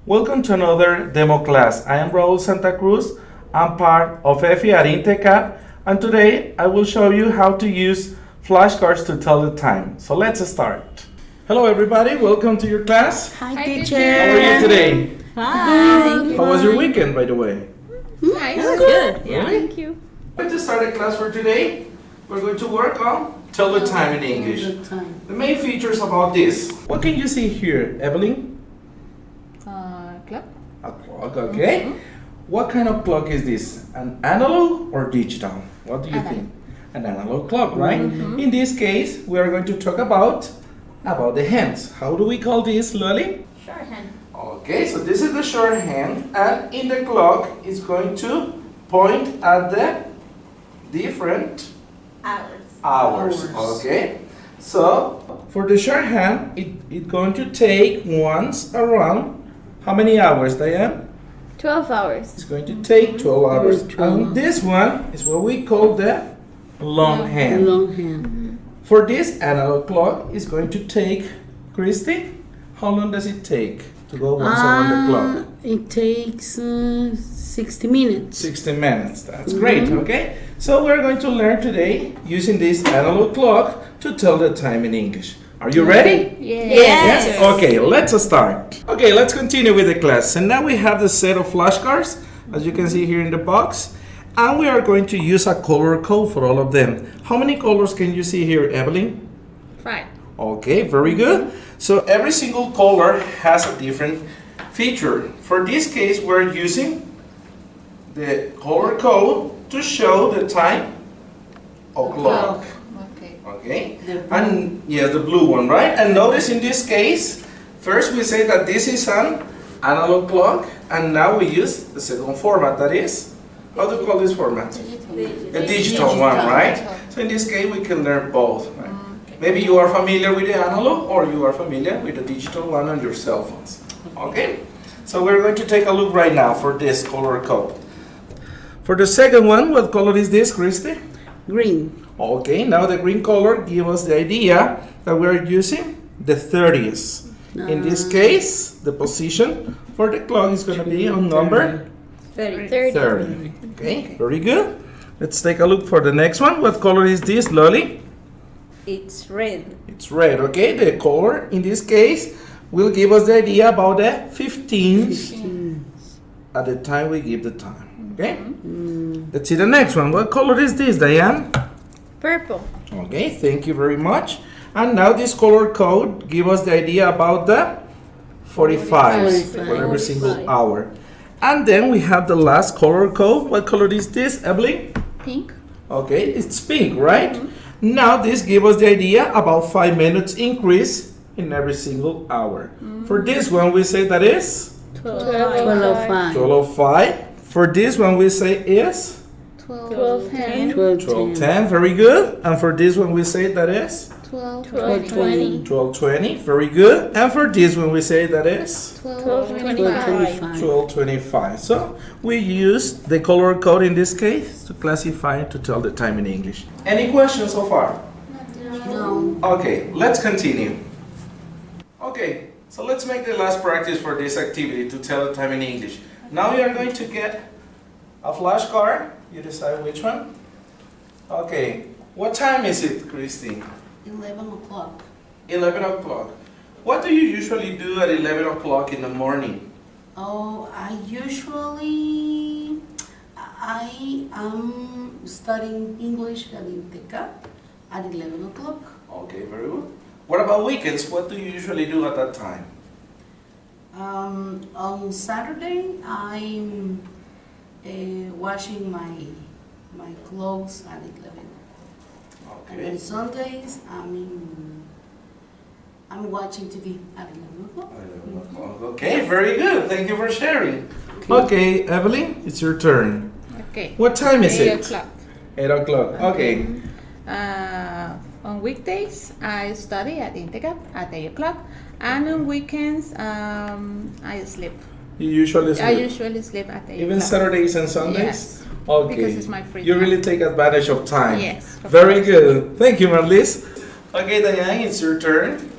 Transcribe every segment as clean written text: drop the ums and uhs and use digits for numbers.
Welcome to another demo class. I am Raul Santa Cruz. I'm part of EFI at Intecap, and today I will show you how to use flashcards to tell the time. So let's start. Hello everybody, welcome to your class. Hi, teacher. How are you today? Hi. How was your weekend, by the way? Nice. Good. Yeah. Really? Thank you. Going to start the class for today. We're going to work on tell the time in English. The main features about this. What can you see here, Evelyn? Clock. A clock, okay. What kind of clock is this? An analog or digital? What do you think? An analog clock, right? In this case, we are going to talk about the hands. How do we call this, Loli? Shorthand. Okay, so this is the shorthand, and in the clock is going to point at the different hours. Okay, so for the shorthand, it's going to take once around how many hours, Diane? 12 hours. It's going to take 12 hours. And this one is what we call the longhand. For this analog clock, it's going to take, Christy, how long does it take to go once around the clock? It takes 60 minutes. 60 minutes. That's great, okay? So we're going to learn today using this analog clock to tell the time in English. Are you ready? Yes. Okay, let's start. Okay, let's continue with the class. And now we have the set of flashcards, as you can see here in the box. And we are going to use a color code for all of them. How many colors can you see here, Evelyn? 5. Okay, very good. So every single color has a different feature. For this case, we're using the color code to show the time o'clock. Okay, and yes, the blue one, right? And notice in this case, first we say that this is an analog clock, and now we use the second format, that is, how do you call this format? The digital one, right? So in this case, we can learn both, right? Maybe you are familiar with the analog, or you are familiar with the digital one on your cell phones. Okay, so we're going to take a look right now for this color code. For the second one, what color is this, Christy? Green. Okay, now the green color gives us the idea that we are using the 30s. In this case, the position for the clock is going to be on number 30. Okay, very good. Let's take a look for the next one. What color is this, Loli? It's red. It's red, okay. The color in this case will give us the idea about the 15s at the time we give the time. Okay? Let's see the next one. What color is this, Diane? Purple. Okay, thank you very much. And now this color code gives us the idea about the 45s for every single hour. And then we have the last color code. What color is this, Evelyn? Pink. Okay, it's pink, right? Now this gives us the idea about 5 minutes increase in every single hour. For this one, we say that is 12:05. 12:05. For this one, we say is 12:10. 12:10. Very good. And for this one, we say that is 12:20. 12:20. Very good. And for this one, we say that is 12:25. 12:25. So we use the color code in this case to classify to tell the time in English. Any questions so far? No. Okay, let's continue. Okay, so let's make the last practice for this activity to tell the time in English. Now you are going to get a flashcard. You decide which one. Okay, what time is it, Christine? 11 o'clock. 11 o'clock. What do you usually do at 11 o'clock in the morning? Oh, I am studying English at Intecap at 11 o'clock. Okay, very good. What about weekends? What do you usually do at that time? On Saturday, I'm washing my clothes at 11. And Okay. on Sundays, I'm watching TV at 11 o'clock. 11 o'clock. Okay, very good. Thank you for sharing. Okay, Evelyn, it's your turn. Okay. What time is 8 it? o'clock. 8 o'clock. Okay. On weekdays, I study at Intecap at 8 o'clock. And on weekends, I sleep. You usually sleep? I usually sleep at 8 Even o'clock. Saturdays and Sundays? Yes. Okay. Because it's my free You time. really take advantage of time. Yes, of Very course. good. Thank you, Marlis. Okay, Diane, it's your turn.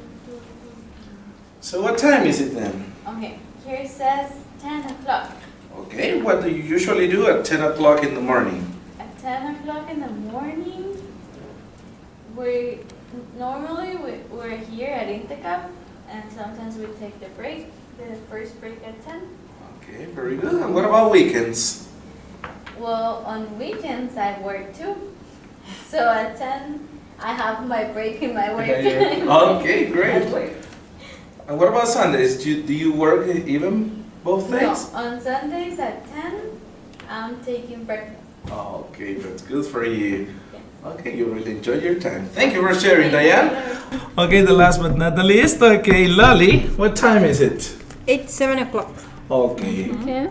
So what time is it then? Okay, here here says 10 o'clock. Okay, what do you usually do at 10 o'clock in the morning? At 10 o'clock in the morning, we're here at Intecap, and sometimes we take the first break at 10. Okay, very good. And what about weekends? Well, on weekends I work too. So at 10, I have my break in my work. Okay, great. At work. And what about Sundays? Do you work even both No, days? on Sundays at 10, I'm taking breakfast. Okay, that's good for you. Okay, you really enjoy your time. Thank you for sharing, Diane. Okay, the last but not the least. Okay, Lali, what time is it? It's 7 o'clock. Okay. Okay.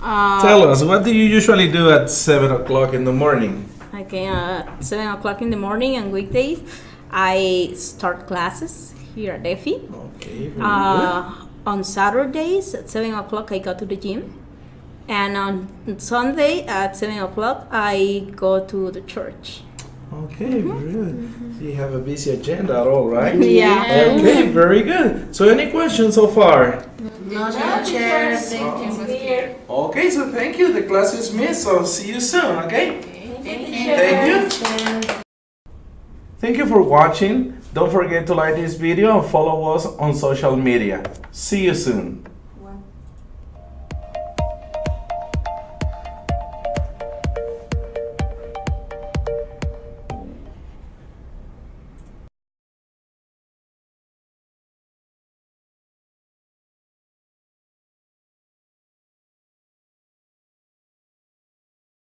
Tell us, what do you usually do at 7 o'clock in the morning? Okay, 7 o'clock in the morning on weekdays, I start classes here at EFI. Okay, very good. On Saturdays at 7 o'clock, I go to the gym. And on Sunday at 7 o'clock, I go to the church. Okay, very good. So you have a busy agenda at all, right? Yeah. Okay, very good. So any questions so far? No, Chair, thank you. Okay, so thank you. The class is missed, so see you soon, okay? Thank you. Thank you for watching. Don't forget to like this video and follow us on social media. See you soon.